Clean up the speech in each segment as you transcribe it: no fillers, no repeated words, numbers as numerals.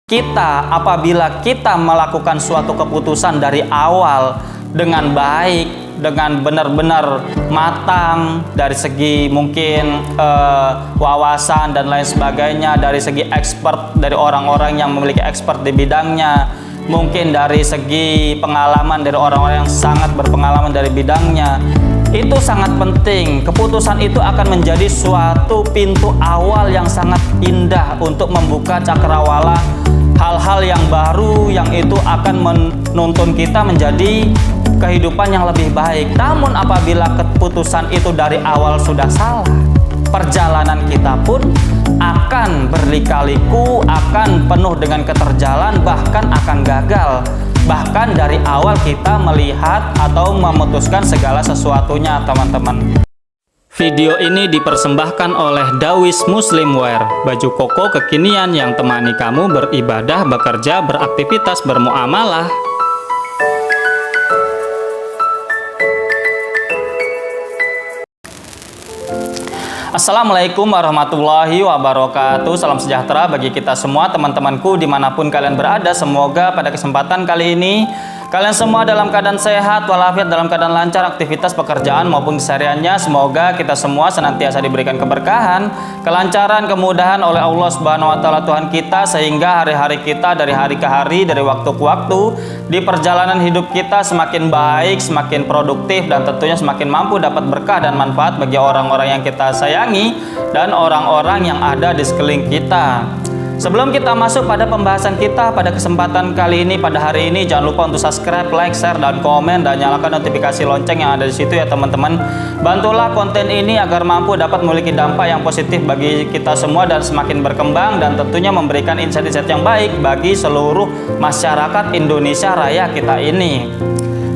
kita apabila kita melakukan suatu keputusan dari awal dengan baik, dengan benar-benar matang dari segi mungkin wawasan dan lain sebagainya, dari segi expert, dari orang-orang yang memiliki expert di bidangnya, mungkin dari segi pengalaman dari orang-orang yang sangat berpengalaman dari bidangnya. Itu sangat penting. Keputusan itu akan menjadi suatu pintu awal yang sangat indah untuk membuka cakrawala hal-hal yang baru, yang itu akan menuntun kita menjadi kehidupan yang lebih baik. Namun apabila keputusan itu dari awal sudah salah, perjalanan kita pun akan berlika-liku, akan penuh dengan keterjalan, bahkan akan gagal. Bahkan dari awal kita melihat atau memutuskan segala sesuatunya, teman-teman. Video ini dipersembahkan oleh Dawis Muslimwear, baju koko kekinian yang temani kamu beribadah, bekerja, beraktivitas, bermuamalah. Assalamualaikum warahmatullahi wabarakatuh. Salam sejahtera bagi kita semua, teman-temanku dimanapun kalian berada. Semoga pada kesempatan kali ini kalian semua dalam keadaan sehat walafiat, dalam keadaan lancar aktivitas pekerjaan maupun kesehariannya. Semoga kita semua senantiasa diberikan keberkahan, kelancaran, kemudahan oleh Allah Subhanahu wa taala Tuhan kita, sehingga hari-hari kita dari hari ke hari, dari waktu ke waktu, di perjalanan hidup kita semakin baik, semakin produktif, dan tentunya semakin mampu dapat berkah dan manfaat bagi orang-orang yang kita sayangi dan orang-orang yang ada di sekeliling kita. Sebelum kita masuk pada pembahasan kita pada kesempatan kali ini, pada hari ini, jangan lupa untuk subscribe, like, share, dan komen, dan nyalakan notifikasi lonceng yang ada di situ ya teman-teman. Bantulah konten ini agar mampu dapat memiliki dampak yang positif bagi kita semua dan semakin berkembang, dan tentunya memberikan insight-insight yang baik bagi seluruh masyarakat Indonesia Raya kita ini.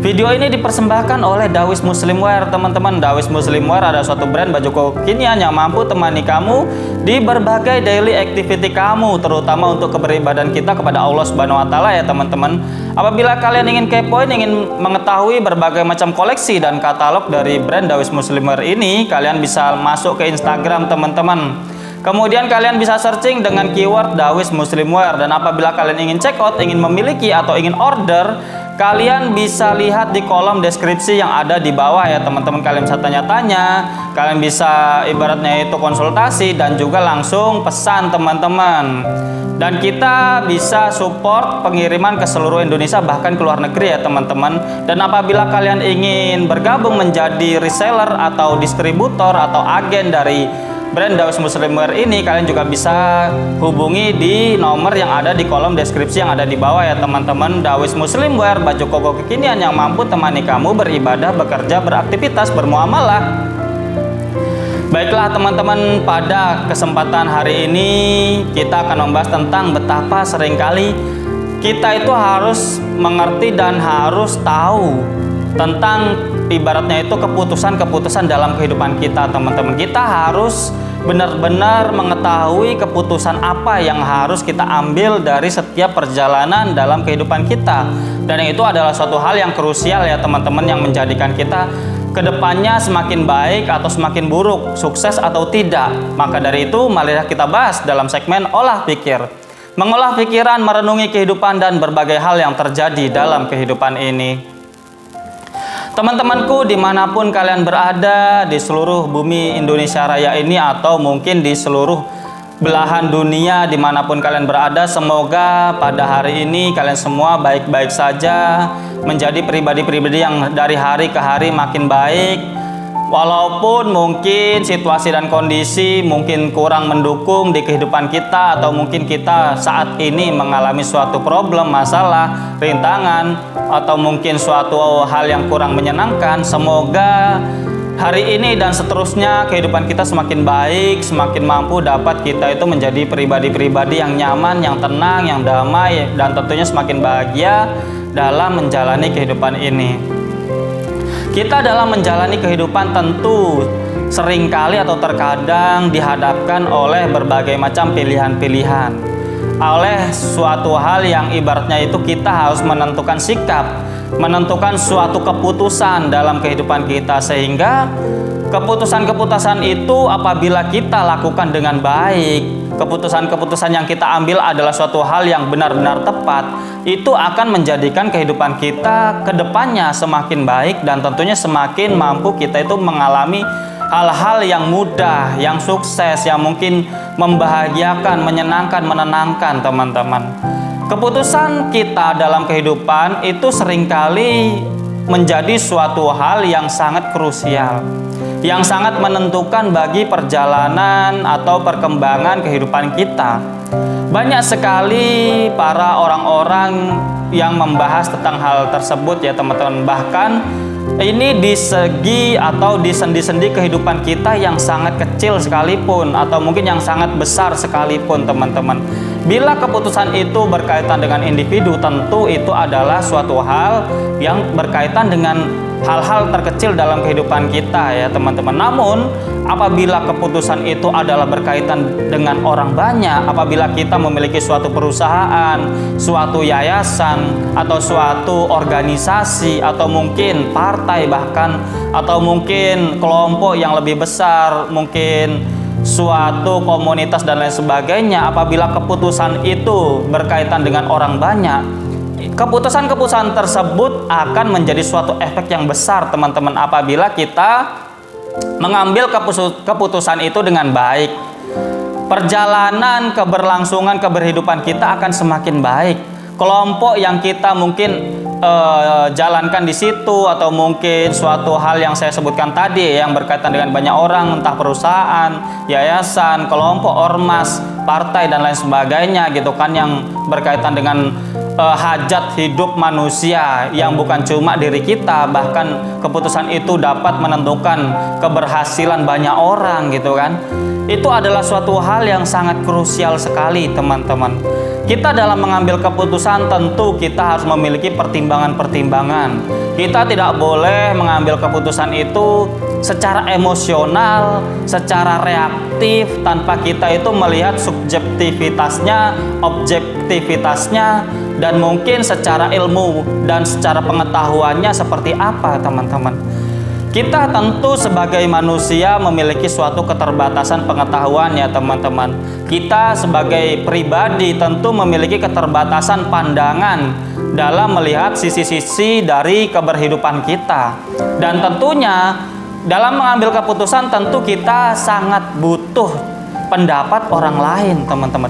Video ini dipersembahkan oleh Dawis Muslimwear, teman-teman. Dawis Muslimwear adalah suatu brand baju kekinian yang mampu temani kamu di berbagai daily activity kamu, terutama untuk keberibadan kita kepada Allah Subhanahu wa taala ya teman-teman. Apabila kalian ingin kepoin, ingin mengetahui berbagai macam koleksi dan katalog dari brand Dawis Muslimwear ini, kalian bisa masuk ke Instagram teman-teman. Kemudian kalian bisa searching dengan keyword Dawis Muslimwear, dan apabila kalian ingin check out, ingin memiliki atau ingin order, kalian bisa lihat di kolom deskripsi yang ada di bawah ya teman-teman. Kalian bisa tanya-tanya, kalian bisa ibaratnya itu konsultasi, dan juga langsung pesan teman-teman. Dan kita bisa support pengiriman ke seluruh Indonesia, bahkan ke luar negeri ya teman-teman. Dan apabila kalian ingin bergabung menjadi reseller atau distributor atau agen dari brand Dawis Muslimwear ini, kalian juga bisa hubungi di nomor yang ada di kolom deskripsi yang ada di bawah ya teman-teman. Dawis Muslimwear, baju koko kekinian yang mampu temani kamu beribadah, bekerja, beraktivitas, bermuamalah. Baiklah teman-teman, pada kesempatan hari ini kita akan membahas tentang betapa seringkali kita itu harus mengerti dan harus tahu tentang ibaratnya itu keputusan-keputusan dalam kehidupan kita, teman-teman. Kita harus benar-benar mengetahui keputusan apa yang harus kita ambil dari setiap perjalanan dalam kehidupan kita, dan itu adalah suatu hal yang krusial ya teman-teman, yang menjadikan kita kedepannya semakin baik atau semakin buruk, sukses atau tidak. Maka dari itu marilah kita bahas dalam segmen olah pikir. Mengolah pikiran, merenungi kehidupan dan berbagai hal yang terjadi dalam kehidupan ini. Teman-temanku dimanapun kalian berada di seluruh bumi Indonesia Raya ini, atau mungkin di seluruh belahan dunia dimanapun kalian berada, semoga pada hari ini kalian semua baik-baik saja, menjadi pribadi-pribadi yang dari hari ke hari makin baik. Walaupun mungkin situasi dan kondisi mungkin kurang mendukung di kehidupan kita, atau mungkin kita saat ini mengalami suatu problem, masalah, rintangan, atau mungkin suatu hal yang kurang menyenangkan, semoga hari ini dan seterusnya kehidupan kita semakin baik, semakin mampu dapat kita itu menjadi pribadi-pribadi yang nyaman, yang tenang, yang damai, dan tentunya semakin bahagia dalam menjalani kehidupan ini. Kita dalam menjalani kehidupan tentu seringkali atau terkadang dihadapkan oleh berbagai macam pilihan-pilihan, oleh suatu hal yang ibaratnya itu kita harus menentukan sikap, menentukan suatu keputusan dalam kehidupan kita, sehingga keputusan-keputusan itu apabila kita lakukan dengan baik, keputusan-keputusan yang kita ambil adalah suatu hal yang benar-benar tepat, itu akan menjadikan kehidupan kita ke depannya semakin baik dan tentunya semakin mampu kita itu mengalami hal-hal yang mudah, yang sukses, yang mungkin membahagiakan, menyenangkan, menenangkan teman-teman. Keputusan kita dalam kehidupan itu seringkali menjadi suatu hal yang sangat krusial, yang sangat menentukan bagi perjalanan atau perkembangan kehidupan kita. Banyak sekali para orang-orang yang membahas tentang hal tersebut ya teman-teman. Bahkan ini di segi atau di sendi-sendi kehidupan kita yang sangat kecil sekalipun atau mungkin yang sangat besar sekalipun teman-teman. Bila keputusan itu berkaitan dengan individu, tentu itu adalah suatu hal yang berkaitan dengan hal-hal terkecil dalam kehidupan kita ya teman-teman. Namun apabila keputusan itu adalah berkaitan dengan orang banyak, apabila kita memiliki suatu perusahaan, suatu yayasan, atau suatu organisasi, atau mungkin partai bahkan, atau mungkin kelompok yang lebih besar, mungkin suatu komunitas dan lain sebagainya, apabila keputusan itu berkaitan dengan orang banyak, keputusan-keputusan tersebut akan menjadi suatu efek yang besar teman-teman apabila kita mengambil keputusan itu dengan baik. Perjalanan keberlangsungan keberhidupan kita akan semakin baik. Kelompok yang kita mungkin jalankan di situ, atau mungkin suatu hal yang saya sebutkan tadi yang berkaitan dengan banyak orang, entah perusahaan, yayasan, kelompok, ormas, partai dan lain sebagainya gitu kan, yang berkaitan dengan hajat hidup manusia yang bukan cuma diri kita, bahkan keputusan itu dapat menentukan keberhasilan banyak orang gitu kan. Itu adalah suatu hal yang sangat krusial sekali teman-teman. Kita dalam mengambil keputusan tentu kita harus memiliki pertimbangan-pertimbangan. Kita tidak boleh mengambil keputusan itu secara emosional, secara reaktif, tanpa kita itu melihat subjektivitasnya, objektivitasnya, dan mungkin secara ilmu dan secara pengetahuannya seperti apa teman-teman. Kita tentu sebagai manusia memiliki suatu keterbatasan pengetahuan ya teman-teman. Kita sebagai pribadi tentu memiliki keterbatasan pandangan dalam melihat sisi-sisi dari keberhidupan kita. Dan tentunya dalam mengambil keputusan tentu kita sangat butuh pendapat orang lain teman-teman.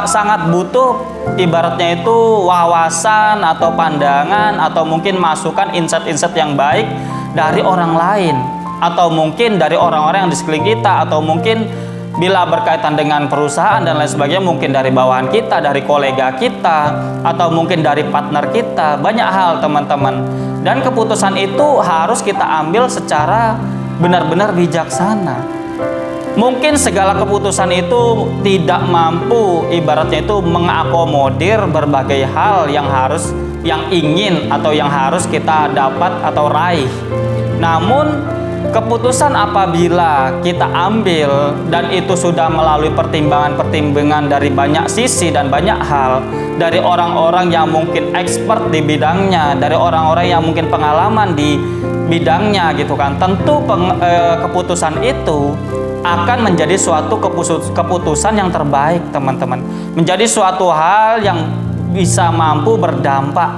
Sangat butuh ibaratnya itu wawasan atau pandangan atau mungkin masukan insight-insight yang baik dari orang lain, atau mungkin dari orang-orang yang di sekeliling kita, atau mungkin bila berkaitan dengan perusahaan dan lain sebagainya, mungkin dari bawahan kita, dari kolega kita, atau mungkin dari partner kita. Banyak hal teman-teman, dan keputusan itu harus kita ambil secara benar-benar bijaksana. Mungkin segala keputusan itu tidak mampu ibaratnya itu mengakomodir berbagai hal yang ingin atau yang harus kita dapat atau raih. Namun keputusan apabila kita ambil dan itu sudah melalui pertimbangan-pertimbangan dari banyak sisi dan banyak hal, dari orang-orang yang mungkin expert di bidangnya, dari orang-orang yang mungkin pengalaman di bidangnya gitu kan, tentu keputusan itu akan menjadi suatu keputusan yang terbaik teman-teman, menjadi suatu hal yang bisa mampu berdampak,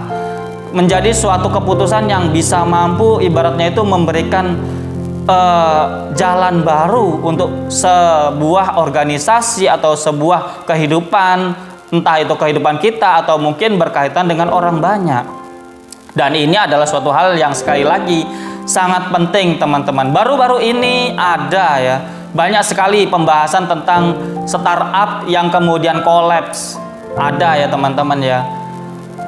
menjadi suatu keputusan yang bisa mampu ibaratnya itu memberikan jalan baru untuk sebuah organisasi atau sebuah kehidupan, entah itu kehidupan kita atau mungkin berkaitan dengan orang banyak. Dan ini adalah suatu hal yang sekali lagi sangat penting teman-teman. Baru-baru ini ada ya banyak sekali pembahasan tentang startup yang kemudian kolaps. Ada ya teman-teman ya.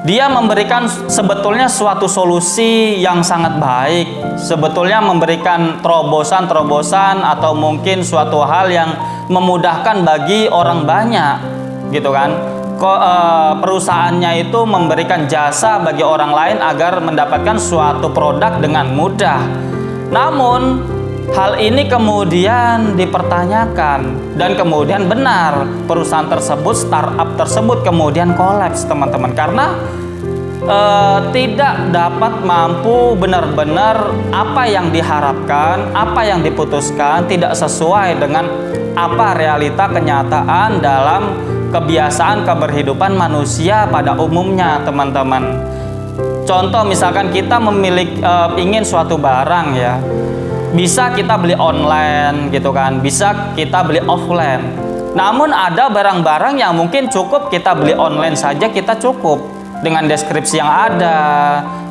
Dia memberikan sebetulnya suatu solusi yang sangat baik. Sebetulnya memberikan terobosan-terobosan atau mungkin suatu hal yang memudahkan bagi orang banyak gitu kan. Perusahaannya itu memberikan jasa bagi orang lain agar mendapatkan suatu produk dengan mudah. Namun hal ini kemudian dipertanyakan dan kemudian benar perusahaan tersebut, startup tersebut kemudian kolaps teman-teman, karena tidak dapat mampu benar-benar apa yang diharapkan, apa yang diputuskan tidak sesuai dengan apa realita kenyataan dalam kebiasaan keberhidupan manusia pada umumnya, teman-teman. Contoh misalkan kita ingin suatu barang ya, bisa kita beli online gitu kan, bisa kita beli offline. Namun ada barang-barang yang mungkin cukup kita beli online saja, kita cukup dengan deskripsi yang ada.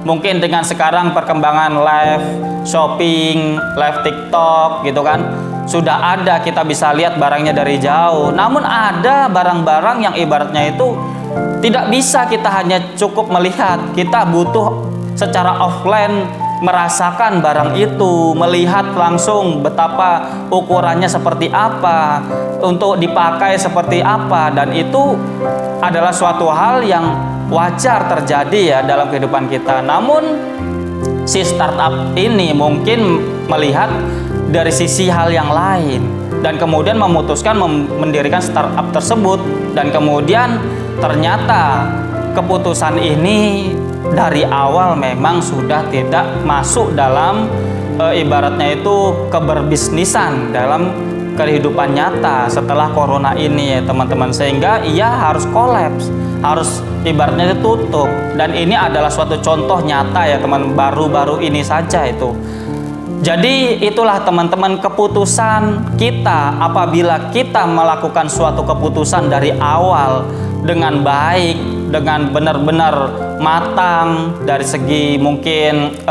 Mungkin dengan sekarang perkembangan live shopping, live TikTok gitu kan, sudah ada, kita bisa lihat barangnya dari jauh. Namun ada barang-barang yang ibaratnya itu tidak bisa kita hanya cukup melihat, kita butuh secara offline merasakan barang itu, melihat langsung betapa ukurannya seperti apa, untuk dipakai seperti apa, dan itu adalah suatu hal yang wajar terjadi ya dalam kehidupan kita. Namun si startup ini mungkin melihat dari sisi hal yang lain dan kemudian memutuskan mendirikan startup tersebut, dan kemudian ternyata keputusan ini dari awal memang sudah tidak masuk dalam ibaratnya itu keberbisnisan dalam kehidupan nyata setelah corona ini ya teman-teman, sehingga ia harus kolaps, harus ibaratnya tutup. Dan ini adalah suatu contoh nyata ya teman, baru-baru ini saja itu. Jadi itulah teman-teman, keputusan kita apabila kita melakukan suatu keputusan dari awal dengan baik, dengan benar-benar matang dari segi mungkin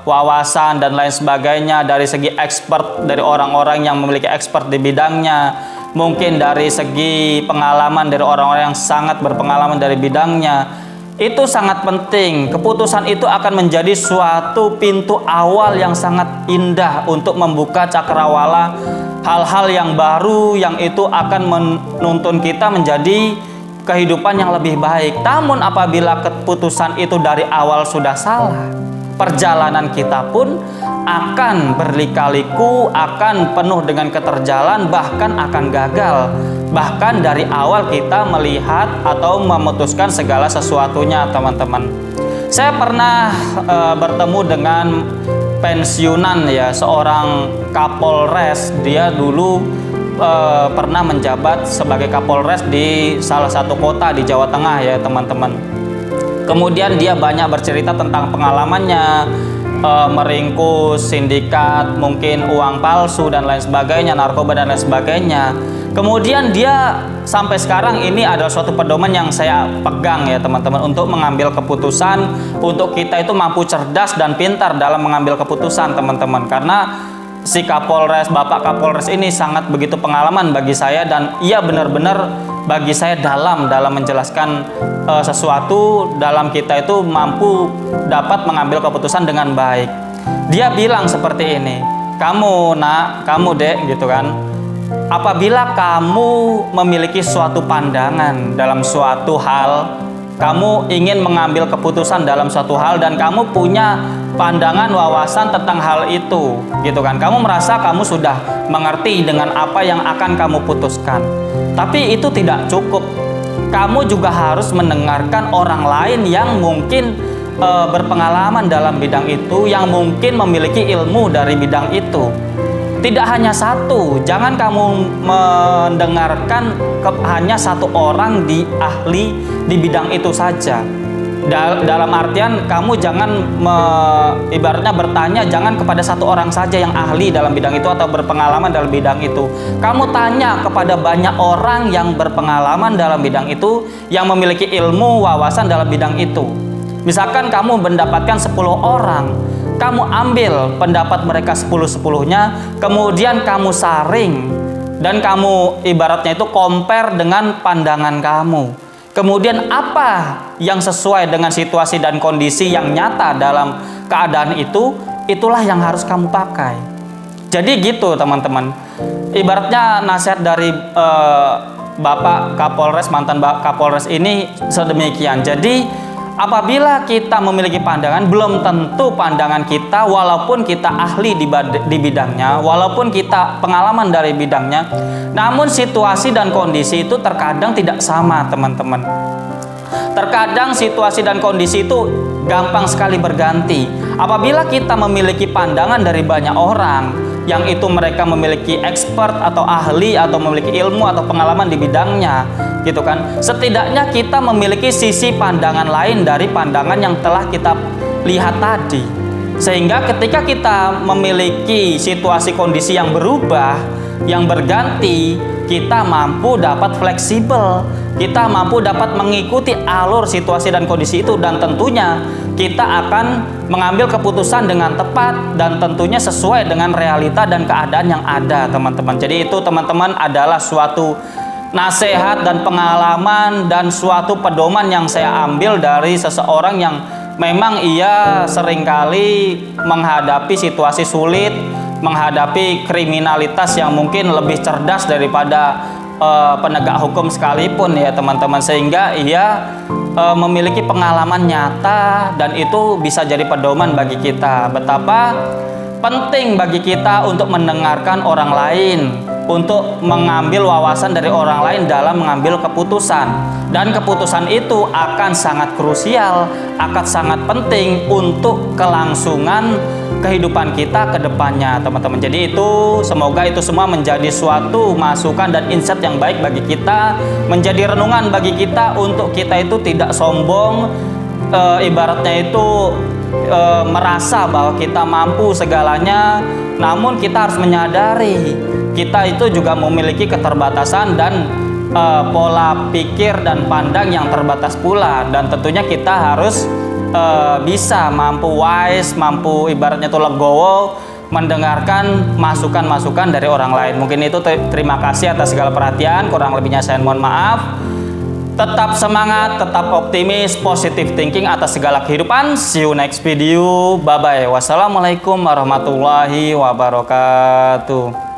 wawasan dan lain sebagainya, dari segi expert, dari orang-orang yang memiliki expert di bidangnya, mungkin dari segi pengalaman dari orang-orang yang sangat berpengalaman dari bidangnya. Itu sangat penting. Keputusan itu akan menjadi suatu pintu awal yang sangat indah untuk membuka cakrawala hal-hal yang baru yang itu akan menuntun kita menjadi kehidupan yang lebih baik. Namun apabila keputusan itu dari awal sudah salah, perjalanan kita pun akan berlika-liku, akan penuh dengan keterjalan, bahkan akan gagal. Bahkan dari awal kita melihat atau memutuskan segala sesuatunya, teman-teman. Saya pernah bertemu dengan pensiunan ya, seorang Kapolres. Dia dulu pernah menjabat sebagai Kapolres di salah satu kota di Jawa Tengah ya, teman-teman. Kemudian dia banyak bercerita tentang pengalamannya, meringkus sindikat, mungkin uang palsu dan lain sebagainya, narkoba dan lain sebagainya. Kemudian dia sampai sekarang ini adalah suatu pedoman yang saya pegang ya teman-teman, untuk mengambil keputusan, untuk kita itu mampu cerdas dan pintar dalam mengambil keputusan, teman-teman. Karena si Kapolres, Bapak Kapolres ini sangat begitu pengalaman bagi saya, dan ia benar-benar bagi saya dalam menjelaskan sesuatu, dalam kita itu mampu dapat mengambil keputusan dengan baik. Dia bilang seperti ini, "Kamu nak, kamu dek," gitu kan, apabila kamu memiliki suatu pandangan dalam suatu hal, kamu ingin mengambil keputusan dalam suatu hal, dan kamu punya pandangan wawasan tentang hal itu, gitu kan, kamu merasa kamu sudah mengerti dengan apa yang akan kamu putuskan. Tapi itu tidak cukup. Kamu juga harus mendengarkan orang lain yang mungkin berpengalaman dalam bidang itu, yang mungkin memiliki ilmu dari bidang itu. Tidak hanya satu, jangan kamu mendengarkan hanya satu orang ahli di bidang itu saja. Dalam artian kamu jangan ibaratnya bertanya, jangan kepada satu orang saja yang ahli dalam bidang itu atau berpengalaman dalam bidang itu. Kamu tanya kepada banyak orang yang berpengalaman dalam bidang itu, yang memiliki ilmu wawasan dalam bidang itu. Misalkan kamu mendapatkan 10 orang, kamu ambil pendapat mereka 10-10-nya, kemudian kamu saring, dan kamu ibaratnya itu compare dengan pandangan kamu. Kemudian apa yang sesuai dengan situasi dan kondisi yang nyata dalam keadaan itu, itulah yang harus kamu pakai. Jadi gitu teman-teman. Ibaratnya nasihat dari Bapak Kapolres, mantan Bapak Kapolres ini sedemikian. Jadi apabila kita memiliki pandangan, belum tentu pandangan kita, walaupun kita ahli di bidangnya, walaupun kita pengalaman dari bidangnya, namun situasi dan kondisi itu terkadang tidak sama, teman-teman. Terkadang situasi dan kondisi itu gampang sekali berganti. Apabila kita memiliki pandangan dari banyak orang yang itu mereka memiliki expert atau ahli atau memiliki ilmu atau pengalaman di bidangnya, gitu kan. Setidaknya kita memiliki sisi pandangan lain dari pandangan yang telah kita lihat tadi. Sehingga ketika kita memiliki situasi kondisi yang berubah, yang berganti, kita mampu dapat fleksibel, kita mampu dapat mengikuti alur situasi dan kondisi itu, dan tentunya kita akan mengambil keputusan dengan tepat dan tentunya sesuai dengan realita dan keadaan yang ada, teman-teman. Jadi itu, teman-teman, adalah suatu nasihat dan pengalaman dan suatu pedoman yang saya ambil dari seseorang yang memang ia seringkali menghadapi situasi sulit, menghadapi kriminalitas yang mungkin lebih cerdas daripada penegak hukum sekalipun ya, teman-teman, sehingga ia memiliki pengalaman nyata dan itu bisa jadi pedoman bagi kita betapa penting bagi kita untuk mendengarkan orang lain, untuk mengambil wawasan dari orang lain dalam mengambil keputusan, dan keputusan itu akan sangat krusial, akan sangat penting untuk kelangsungan kehidupan kita ke depannya, teman-teman. Jadi itu, semoga itu semua menjadi suatu masukan dan insight yang baik bagi kita, menjadi renungan bagi kita untuk kita itu tidak sombong, ibaratnya itu merasa bahwa kita mampu segalanya, namun kita harus menyadari kita itu juga memiliki keterbatasan dan pola pikir dan pandang yang terbatas pula, dan tentunya kita harus bisa mampu wise, mampu ibaratnya itu legowo mendengarkan masukan-masukan dari orang lain. Mungkin itu, terima kasih atas segala perhatian, kurang lebihnya saya mohon maaf. Tetap semangat, tetap optimis, positive thinking atas segala kehidupan. See you next video, bye bye. Wassalamualaikum warahmatullahi wabarakatuh.